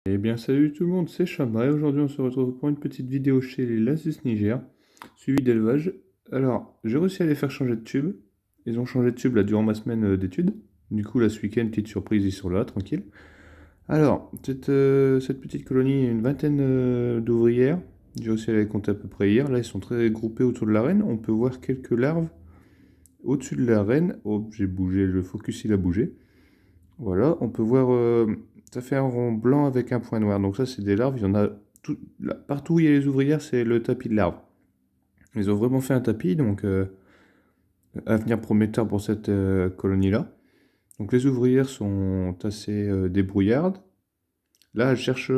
Eh bien salut tout le monde, c'est Chama et aujourd'hui on se retrouve pour une petite vidéo chez les Lasus Niger, suivi d'élevage. Alors, j'ai réussi à les faire changer de tube. Ils ont changé de tube là durant ma semaine d'études. Du coup là ce week-end, petite surprise, ils sont là, tranquille. Alors, cette petite colonie, il y a une vingtaine d'ouvrières. J'ai réussi à les compter à peu près hier. Là ils sont très groupés autour de la reine. On peut voir quelques larves au-dessus de la reine. Oh, j'ai bougé, le focus il a bougé. Voilà, on peut voir, ça fait un rond blanc avec un point noir. Donc ça, c'est des larves. Il y en a partout où il y a les ouvrières, c'est le tapis de larves. Ils ont vraiment fait un tapis, donc avenir prometteur pour cette colonie-là. Donc les ouvrières sont assez débrouillardes. Là, elles cherchent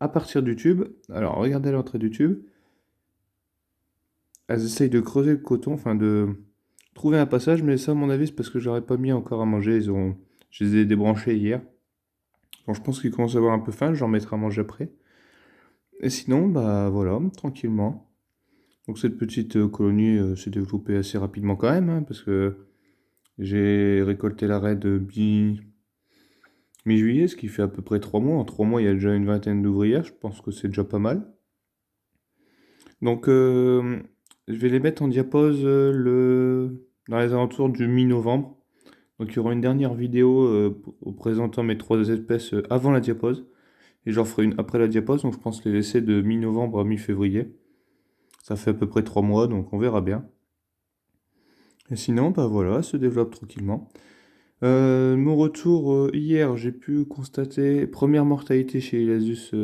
à partir du tube. Alors, regardez l'entrée du tube. Elles essayent de creuser le coton, enfin de trouver un passage, mais ça, à mon avis, c'est parce que je leur ai pas mis encore à manger. Je les ai débranchés hier. Bon, je pense qu'ils commencent à avoir un peu faim, je leur mettrai à manger après. Et sinon, bah voilà, tranquillement. Donc cette petite colonie s'est développée assez rapidement quand même, hein, parce que j'ai récolté l'arrêt de mi-juillet, ce qui fait à peu près 3 mois. En 3 mois, il y a déjà une vingtaine d'ouvrières, je pense que c'est déjà pas mal. Donc je vais les mettre en diapause dans les alentours du mi-novembre. Donc il y aura une dernière vidéo présentant mes trois espèces avant la diapause. Et j'en ferai une après la diapause, donc je pense les laisser de mi-novembre à mi-février. Ça fait à peu près 3 mois, donc on verra bien. Et sinon, bah voilà, se développe tranquillement. Mon retour hier, j'ai pu constater première mortalité chez Elasus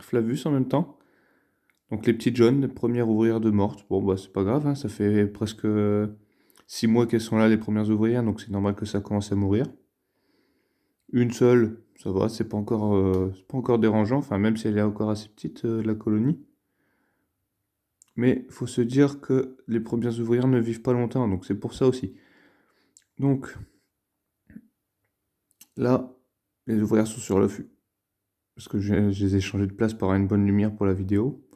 flavus en même temps. Donc les petites jaunes, première ouvrière de morte. Bon bah c'est pas grave, hein, ça fait presque 6 mois qu'elles sont là les premières ouvrières, donc c'est normal que ça commence à mourir. Une seule, ça va, c'est pas encore dérangeant, enfin même si elle est encore assez petite, la colonie. Mais faut se dire que les premières ouvrières ne vivent pas longtemps, donc c'est pour ça aussi. Donc là, les ouvrières sont sur l'affût. Parce que je les ai changées de place pour avoir une bonne lumière pour la vidéo.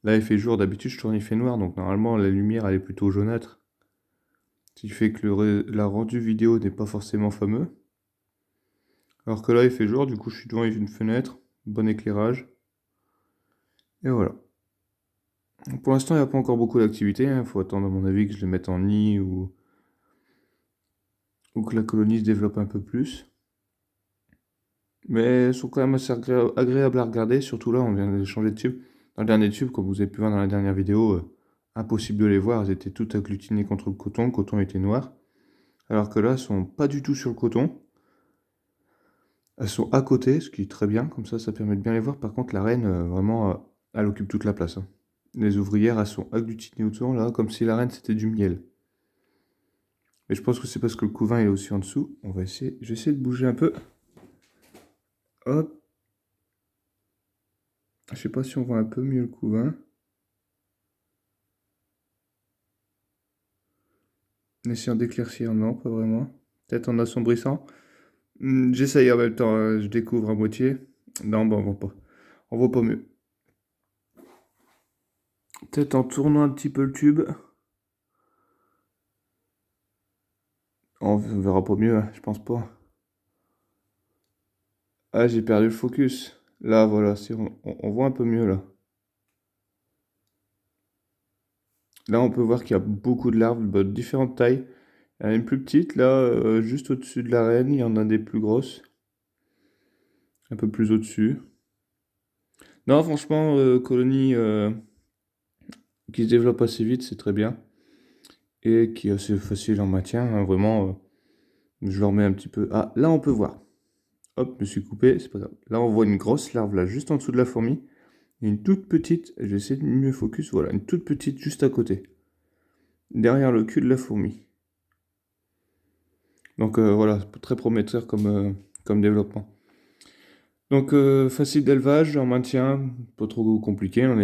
Là, il fait jour, d'habitude, je tourne, il fait noir, donc normalement, la lumière, elle est plutôt jaunâtre. Ce qui fait que la rendu vidéo n'est pas forcément fameux. Alors que là, il fait jour, du coup, je suis devant une fenêtre, bon éclairage. Et voilà. Pour l'instant, il n'y a pas encore beaucoup d'activité. Il faut attendre, à mon avis, que je les mette en nid ou que la colonie se développe un peu plus. Mais elles sont quand même assez agréables à regarder, surtout là, on vient de changer de tube. Dans le dernier tube, comme vous avez pu voir dans la dernière vidéo, impossible de les voir, elles étaient toutes agglutinées contre le coton était noir. Alors que là, elles sont pas du tout sur le coton. Elles sont à côté, ce qui est très bien, comme ça permet de bien les voir. Par contre, la reine, vraiment, elle occupe toute la place, hein. Les ouvrières, elles sont agglutinées autour, là, comme si la reine c'était du miel. Mais je pense que c'est parce que le couvain est aussi en dessous. Je vais essayer de bouger un peu. Hop. Je sais pas si on voit un peu mieux le couvain. En essayant d'éclaircir, non, pas vraiment. Peut-être en assombrissant. J'essaye en même temps, je découvre à moitié. Non, bah on voit pas. On voit pas mieux. Peut-être en tournant un petit peu le tube. On verra pas mieux, hein, je pense pas. Ah, j'ai perdu le focus. Là, voilà, on voit un peu mieux là. Là, on peut voir qu'il y a beaucoup de larves de différentes tailles. Il y en a une plus petite, là, juste au-dessus de la reine. Il y en a des plus grosses. Un peu plus au-dessus. Non, franchement, colonie qui se développe assez vite, c'est très bien. Et qui est assez facile en maintien, hein, vraiment. Je le remets un petit peu. Ah, là, on peut voir. Hop, je me suis coupé, c'est pas grave. Là, on voit une grosse larve, là, juste en dessous de la fourmi. Et une toute petite, je vais essayer de mieux focus, voilà, une toute petite juste à côté. Derrière le cul de la fourmi. Donc voilà, très prometteur comme développement. Donc facile d'élevage, en maintien, pas trop compliqué. Là,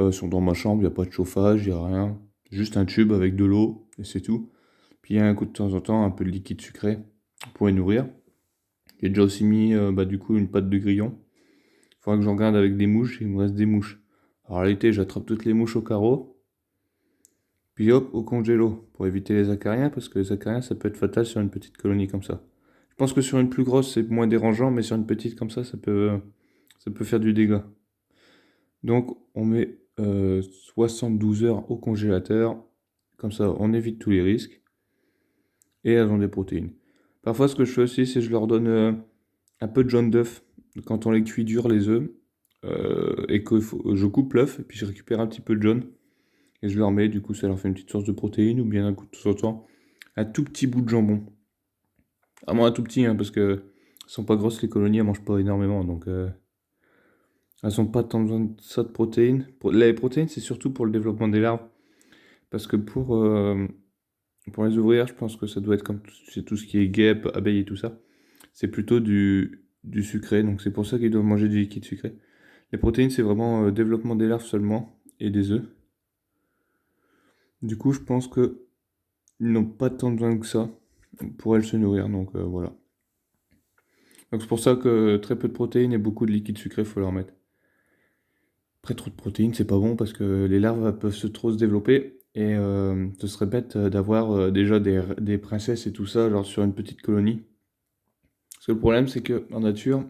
ils sont dans ma chambre, il n'y a pas de chauffage, il n'y a rien. Juste un tube avec de l'eau, et c'est tout. Puis il y a un coup de temps en temps, un peu de liquide sucré pour les nourrir. J'ai déjà aussi mis bah, du coup une pâte de grillon. Il faudra que j'en garde avec des mouches, il me reste des mouches. Alors l'été, j'attrape toutes les mouches au carreau. Puis hop, au congélo, pour éviter les acariens, parce que les acariens, ça peut être fatal sur une petite colonie comme ça. Je pense que sur une plus grosse, c'est moins dérangeant, mais sur une petite comme ça peut ça peut faire du dégât. Donc on met 72 heures au congélateur, comme ça on évite tous les risques, et elles ont des protéines. Parfois ce que je fais aussi, c'est que je leur donne un peu de jaune d'œuf, quand on les cuit dur les œufs, et que je coupe l'œuf, et puis je récupère un petit peu de jaune, et je leur mets, du coup ça leur fait une petite source de protéines, ou bien un coup de temps en temps, un tout petit bout de jambon. Vraiment un tout petit, hein, parce que elles sont pas grosses les colonies, elles mangent pas énormément, donc elles ont pas tant besoin de ça de protéines. Les protéines, c'est surtout pour le développement des larves, parce que pour les ouvrières, je pense que ça doit être comme c'est tout ce qui est guêpes, abeilles et tout ça. C'est plutôt du sucré, donc c'est pour ça qu'ils doivent manger du liquide sucré. Les protéines, c'est vraiment développement des larves seulement, et des œufs. Du coup, je pense que ils n'ont pas tant besoin que ça pour elles se nourrir, donc voilà. Donc c'est pour ça que très peu de protéines et beaucoup de liquide sucré, faut leur mettre. Après, trop de protéines, c'est pas bon parce que les larves peuvent trop se développer et ce serait bête d'avoir déjà des princesses et tout ça, genre sur une petite colonie. Parce que le problème, c'est que en nature,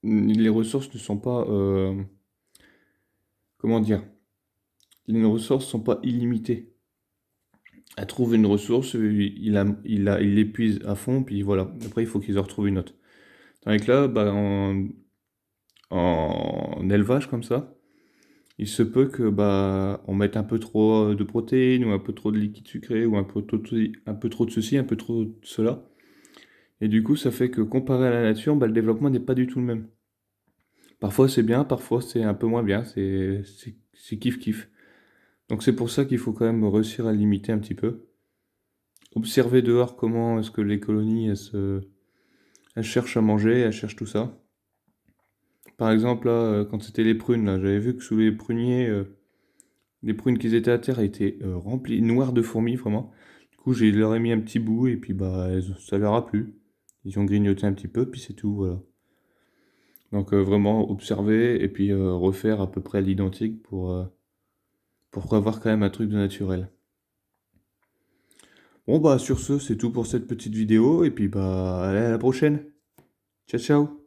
les ressources ne sont pas, comment dire, les ressources sont pas illimitées. Elle trouve une ressource, il l'épuise à fond, puis voilà. Après, il faut qu'ils en retrouvent une autre. Tandis que là, bah, en élevage comme ça, il se peut que bah on mette un peu trop de protéines ou un peu trop de liquide sucré ou un peu trop de ceci, un peu trop de cela. Et du coup, ça fait que comparé à la nature, bah, le développement n'est pas du tout le même. Parfois c'est bien, parfois c'est un peu moins bien, c'est kiff kiff. Donc c'est pour ça qu'il faut quand même réussir à limiter un petit peu. Observer dehors comment est-ce que les colonies elles cherchent à manger, elles cherchent tout ça. Par exemple là, quand c'était les prunes, là, j'avais vu que sous les pruniers, les prunes qui étaient à terre étaient remplies, noires de fourmis, vraiment. Du coup, j'ai leur ai mis un petit bout et puis bah, ça leur a plu. Ils ont grignoté un petit peu, puis c'est tout, voilà. Donc vraiment observer et puis refaire à peu près l'identique pour avoir quand même un truc de naturel. Bon bah sur ce, c'est tout pour cette petite vidéo et puis bah allez à la prochaine. Ciao ciao.